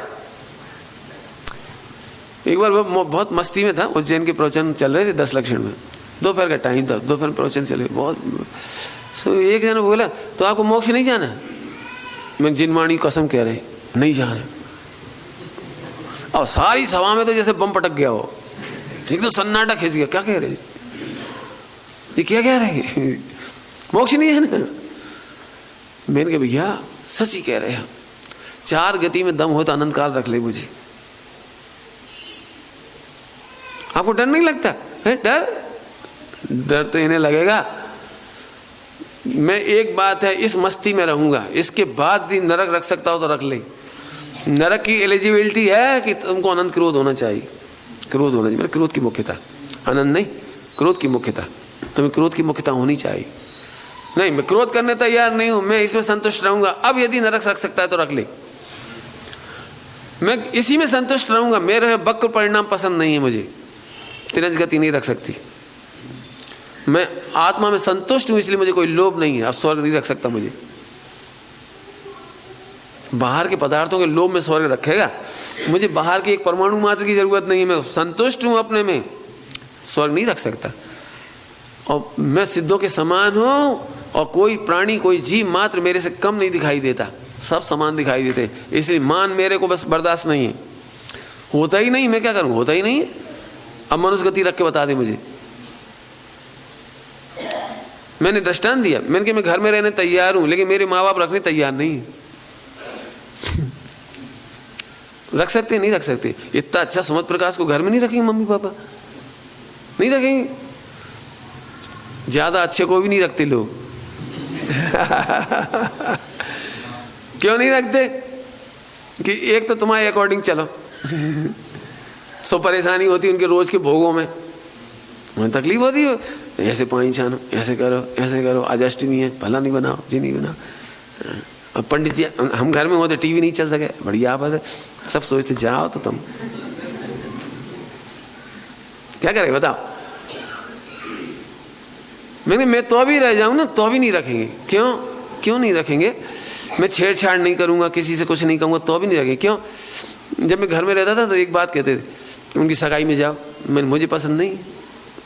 A: एक बार वो बहुत मस्ती में था, उज्जैन के प्रवचन चल रहे थे 10 लक्षण में, दोपहर का टाइम था, दोपहर प्रवचन चले बहुत। एक जन बोला तो आपको मोक्ष नहीं जाना? मैं जिनवाणी कसम कह रहे नहीं जाना। और सारी सभा में तो जैसे बम पटक गया हो, एक तो सन्नाटा खिंच गया। क्या कह रहे ये, क्या कह रहे मोक्ष नहीं है ना? मैंने कहा भैया सच ही कह रहे हैं, 4 गति में दम हो तो अनंत काल रख ले मुझे। आपको डर नहीं लगता है? डर तो इन्हें लगेगा। मैं एक बात है, इस मस्ती में रहूंगा, इसके बाद भी नरक रख सकता हो तो रख ले। नरक की एलिजिबिलिटी है कि तुमको अनंत क्रोध होना चाहिए। क्रोध होना चाहिए, क्रोध की मुख्यता, अनंत नहीं, क्रोध की मुख्यता। तुम्हें क्रोध की मुख्यता होनी चाहिए। नहीं, मैं क्रोध करने तैयार नहीं हूं, मैं इसमें संतुष्ट रहूंगा। अब यदि नरक रख सकता है तो रख ले, मैं इसी में संतुष्ट रहूंगा। मेरे वक्र परिणाम पसंद नहीं है मुझे, तिरंज गति नहीं रख सकती। मैं आत्मा में संतुष्ट हूं, इसलिए मुझे कोई लोभ नहीं है। अब स्वर्ग नहीं रख सकता मुझे। बाहर के पदार्थों के लोभ में स्वर्ग रखेगा? मुझे बाहर के एक परमाणु मात्र की जरूरत नहीं है, मैं संतुष्ट हूं अपने में, स्वर्ग नहीं रख सकता। और मैं सिद्धों के समान हूं, और कोई प्राणी, कोई जीव मात्र मेरे से कम नहीं दिखाई देता, सब समान दिखाई देते। इसलिए मान मेरे को बस बर्दाश्त नहीं है। होता ही नहीं, मैं क्या करूं, होता ही नहीं है। अब मनुष्य गति रख के बता दे मुझे। मैंने दृष्टांत दिया, मैंने कि मैं घर में रहने तैयार हूं, लेकिन मेरे माँ बाप रखने तैयार नहीं रख सकते नहीं रख सकते। इतना अच्छा सुमत प्रकाश को घर में नहीं रखेंगे मम्मी पापा, नहीं रखेंगे। ज्यादा अच्छे को भी नहीं रखते लोग क्यों नहीं रखते? कि एक तो तुम्हारे अकॉर्डिंग चलो सो परेशानी होती उनके रोज के भोगों में, उन्हें तकलीफ होती है, ऐसे पानी छानो, ऐसे करो, आज अष्टमी है, भला नहीं बनाओ, जी नहीं बनाओ। अब पंडित जी, हम घर में होते टीवी नहीं चल सके, बढ़िया बात है, सब सोचते जाओ तो तुम क्या करें बताओ। मैं तो भी रह जाऊं ना तो भी नहीं रखेंगे। क्यों नहीं रखेंगे? मैं छेड़छाड़ नहीं करूंगा, किसी से कुछ नहीं कहूंगा तो भी नहीं रखेंगे। क्यों? जब मैं घर में रहता था तो एक बात कहते थे, उनकी सगाई में जाओ, मुझे पसंद नहीं,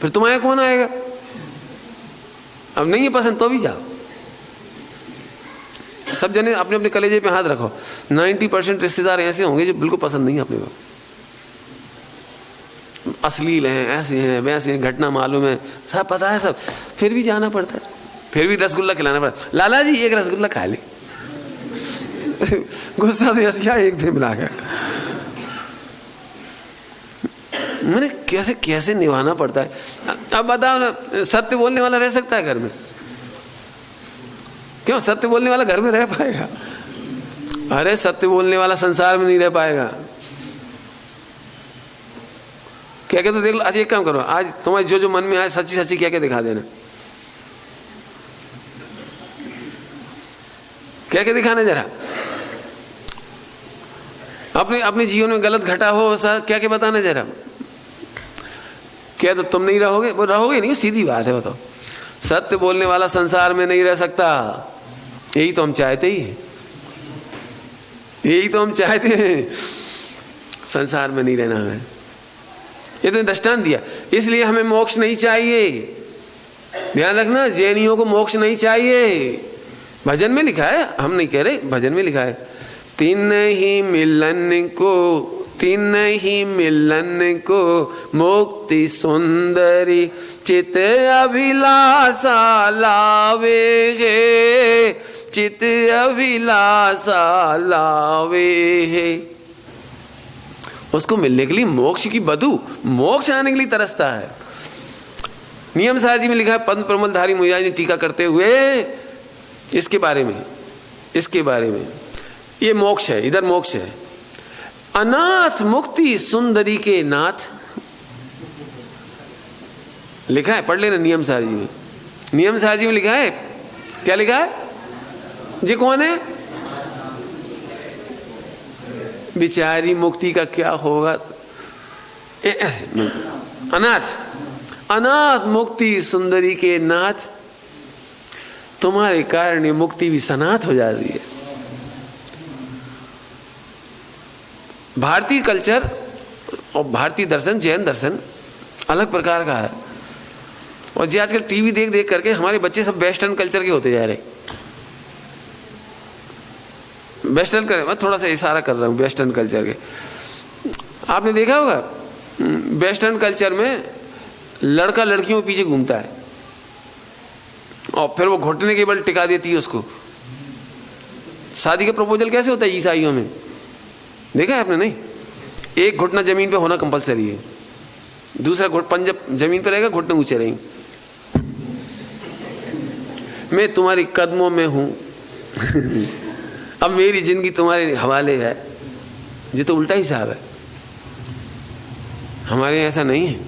A: फिर तुम्हारे कौन आएगा? अब नहीं है पसंद तो भी जाओ। सब जने अपने अपने कलेजे पे हाथ रखो। 90% रिश्तेदार ऐसे होंगे जो बिल्कुल पसंद नहीं अपने को, अश्लील हैं, ऐसे हैं, वैसे हैं, घटना मालूम है, सब पता है सब, फिर भी जाना पड़ता है, फिर भी रसगुल्ला खिलाना पड़ता है। लाला जी एक रसगुल्ला खा ले गुस्सा तो ऐसा एक दिन मिला गया। मैंने कैसे कैसे निभाना पड़ता है। अब बताओ ना, सत्य बोलने वाला रह सकता है घर में? क्यों? सत्य बोलने वाला घर में रह पाएगा? अरे सत्य बोलने वाला संसार में नहीं रह पाएगा। क्या कहते देख लो, आज एक काम करो, आज तुम्हारे जो मन में आए सच्ची सच्ची क्या क्या दिखा देना। क्या क्या दिखाना जरा, अपने जीवन में गलत घटा हो सर, क्या क्या बताना जरा। क्या तो तुम नहीं रहोगे? वो रहोगे नहीं, सीधी बात है। बताओ, सत्य बोलने वाला संसार में नहीं रह सकता। यही तो हम चाहते ही हैं, यही तो हम चाहते हैं, संसार में नहीं रहना है। ये तो दृष्टांत दिया। इसलिए हमें मोक्ष नहीं चाहिए, ध्यान रखना, जैनियों को मोक्ष नहीं चाहिए। भजन में लिखा है, हम नहीं कह रहे, भजन में लिखा है, तीन ही मिलन को मुक्ति सुंदरी चित अभिलाषा लावे है, चित अभिलाषा लावे है। उसको मिलने के लिए मोक्ष की बधू, मोक्ष आने के लिए तरसता है। नियम सार जी में लिखा है, पद्म प्रमलधारी मुनिराज ने टीका करते हुए इसके बारे में ये मोक्ष है, इधर मोक्ष है। अनाथ मुक्ति सुंदरी के नाथ लिखा है, पढ़ लेना नियम सार जी में। नियम सार जी में लिखा है, क्या लिखा है? जी कौन है? बिचारी मुक्ति का क्या होगा? अनाथ मुक्ति सुंदरी के नाथ, तुम्हारे कारण ये मुक्ति भी सनाथ हो जा रही है। भारतीय कल्चर और भारतीय दर्शन, जैन दर्शन अलग प्रकार का है। और जी आजकल टीवी देख देख करके हमारे बच्चे सब वेस्टर्न कल्चर के होते जा रहे। वेस्टर्न कर, मैं थोड़ा सा इशारा कर रहा हूँ वेस्टर्न कल्चर के। आपने देखा होगा वेस्टर्न कल्चर में लड़का लड़कियों के पीछे घूमता है और फिर वो घुटने के बल टिका देती है उसको। शादी का प्रपोजल कैसे होता है ईसाइयों में, देखा है आपने? नहीं, एक घुटना जमीन पे होना कंपलसरी है, दूसरा पंजा जमीन पे रहेगा, घुटने ऊंचे रहेंगे। मैं तुम्हारी कदमों में हूं अब मेरी जिंदगी तुम्हारे हवाले है। ये तो उल्टा हिसाब है। हमारे यहाँ ऐसा नहीं है।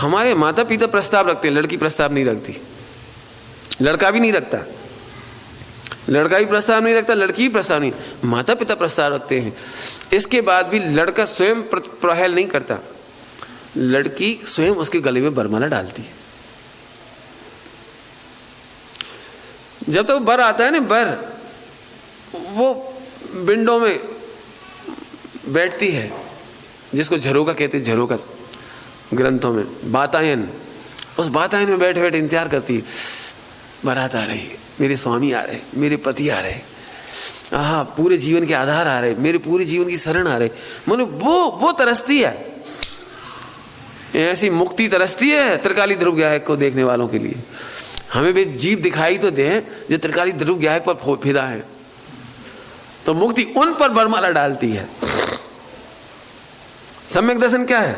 A: हमारे माता पिता प्रस्ताव रखते हैं, लड़की प्रस्ताव नहीं रखती, लड़का भी नहीं रखता, लड़का भी प्रस्ताव नहीं रखता, लड़की भी प्रस्ताव नहीं, माता पिता प्रस्ताव रखते हैं। इसके बाद भी लड़का स्वयं प्रहल नहीं करता, लड़की स्वयं उसके गले में बरमाला डालती है। जब तक तो बर आता है ना, बर वो विंडो में बैठती है, जिसको झरोका कहते हैं, झरोका ग्रंथों में, बातायन, उस बातायन में बैठे बैठे इंतजार करती है, बारात आ रही है, मेरे स्वामी आ रहे, मेरे पति आ रहे। आहा पूरे जीवन के आधार आ रहे, मेरे पूरे जीवन की शरण आ रहे, मैंने वो तरसती है। ऐसी मुक्ति तरसती है त्रिकाली ध्रुव गायक को देखने वालों के लिए। हमें भी जीव दिखाई तो दे जो त्रिकाली ध्रुव गायक पर फिदा है, तो मुक्ति उन पर बरमाला डालती है। सम्यक दर्शन क्या है?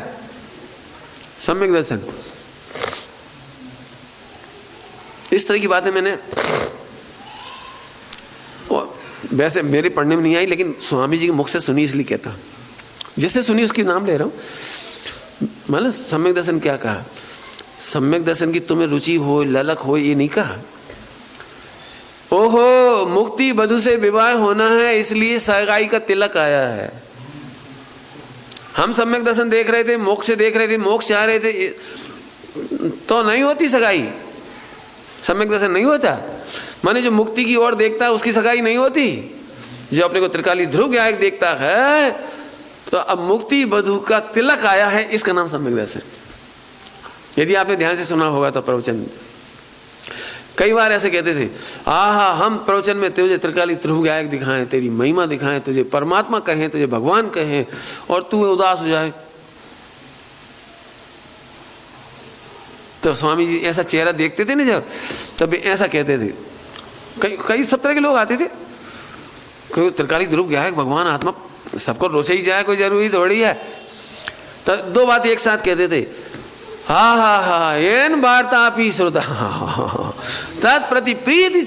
A: सम्यक दर्शन इस तरह की बातें मैंने वैसे मेरे पढ़ने में नहीं आई, लेकिन स्वामी जी के मुख से सुनी, इसलिए कहता, जिससे सुनी उसकी नाम ले रहा हूं। मतलब सम्यक दर्शन क्या कहा? सम्यक दर्शन की तुम्हें रुचि हो, ललक हो, ये नहीं कहा। ओहो मुक्ति बधू से विवाह होना है, इसलिए सगाई का तिलक आया है। हम सम्यक दर्शन देख रहे थे, मोक्ष देख रहे थे, मोक्ष चाह रहे थे, तो नहीं होती सगाई। सम्यक दर्शन नहीं होता। माने जो मुक्ति की ओर देखता है उसकी सगाई नहीं होती। जो अपने को त्रिकाली ध्रुव गायक देखता है, तो अब मुक्ति बधू का तिलक आया है, इसका नाम सम्यक दर्शन। यदि आपने ध्यान से सुना होगा तो प्रवचन कई बार ऐसे कहते थे, आहा हम प्रवचन में तुझे त्रिकाली ध्रुव गायक दिखाएं, तेरी महिमा दिखाएं, तुझे परमात्मा कहें, तुझे भगवान कहें, और तू उदास हो जाए। तो स्वामी जी ऐसा चेहरा देखते थे ना जब, तब ऐसा कहते थे। कई सब तरह के लोग आते थे, कोई त्रिकाली ध्रुव गायक भगवान आत्मा सबको रोचे ही जाए, कोई जरूरी थोड़ी है। तो दो बात एक साथ कहते थे, हा एन वार्तापि श्रुता तत्प्रति प्रीति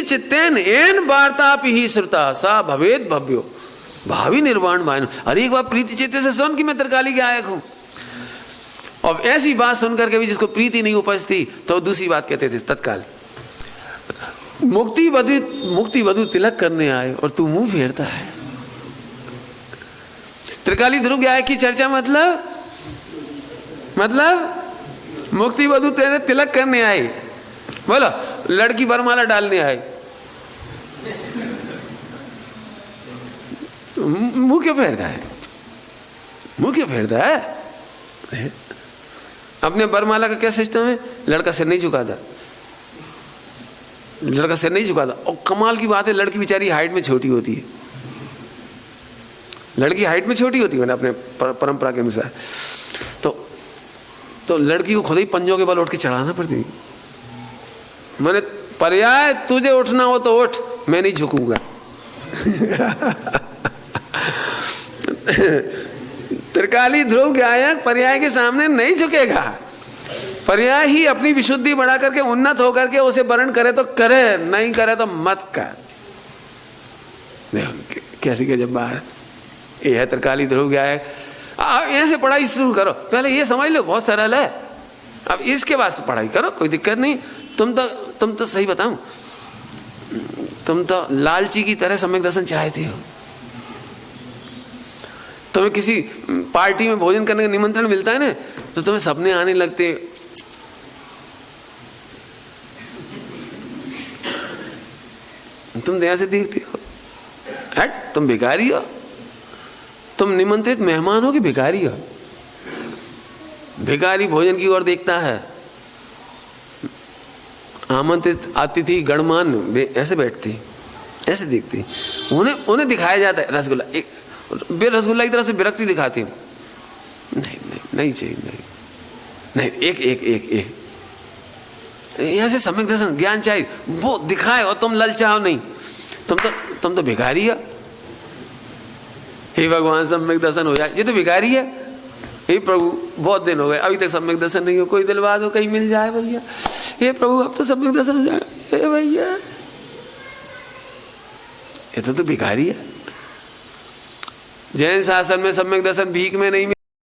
A: चित्तेन एन वार्तापि ही श्रुता सा भवेद भव्यो भावी निर्वाण वायन। अरे एक बार प्रीति चित्ते से सुन कि मैं त्रिकाली गायक हूं। अब ऐसी बात सुनकर के भी जिसको प्रीति नहीं उपजती, तो दूसरी बात कहते थे तत्काल, मुक्ति वधु तिलक करने आए और तू मुंह फेरता है। त्रिकाली ध्रुव गायक की चर्चा मतलब मुक्ति वधु तेरे तिलक करने आए, बोलो लड़की बरमाला डालने आए। मुंह क्यों फेरता है? मुंह क्यों फेरता है? अपने बरमाला का क्या सिस्टम है? लड़का सिर नहीं झुकाता, लड़का सिर नहीं झुकाता। और कमाल की बात है, लड़की बेचारी हाइट में छोटी होती है, लड़की हाइट में छोटी होती है ना अपने परंपरा के अनुसार। तो लड़की को खुद ही पंजों के बल उठ के चढ़ाना पड़ती है। मैंने पर्याय तुझे उठना हो तो उठ, मैं नहीं झुकूंगा। त्रिकाली ध्रुव गायक पर्याय के सामने नहीं झुकेगा। पर्याय ही अपनी विशुद्धि बढ़ा करके उन्नत होकर के उसे वर्ण करे तो करे, नहीं करे तो मत कर। देखो कैसी के जब बात, ये है त्रिकाली ध्रुव गायक। यहाँ से पढ़ाई शुरू करो, पहले ये समझ लो बहुत सरल है, अब इसके बाद पढ़ाई करो, कोई दिक्कत नहीं। तुम तो सही बताऊं, तुम तो लालची की तरह सम्यक दर्शन चाहते हो। तुम्हें किसी पार्टी में भोजन करने का निमंत्रण मिलता है ना, तो तुम्हें सपने आने लगते, तुम ध्यान से देखते हो, हट तुम भिखारी हो, तुम निमंत्रित मेहमान हो कि भिखारी हो? भिखारी भोजन की ओर देखता है, आमंत्रित अतिथि गणमान ऐसे बैठते, ऐसे देखते, उन्हें दिखाया जाता है रसगुल्ला। एक रसगुल्ला की तरह से विरक्ति दिखाती हूँ, नहीं चाहिए, नहीं एक यहाँ से सम्यक दर्शन ज्ञान चाहिए, वो दिखाए और तुम ललचाओ नहीं, तुम तो भिखारी हो। हे भगवान सम्यक दर्शन हो जाए, ये तो भिखारी है। हे प्रभु बहुत दिन हो गए अभी तक सम्यक दर्शन नहीं हो, कोई दिलवा दो कहीं मिल जाए भैया। हे प्रभु अब तो सम्यक दर्शन हो जाए, हे भैया। ये तो भिखारी है। जैन शासन में सम्यक दर्शन भीख में नहीं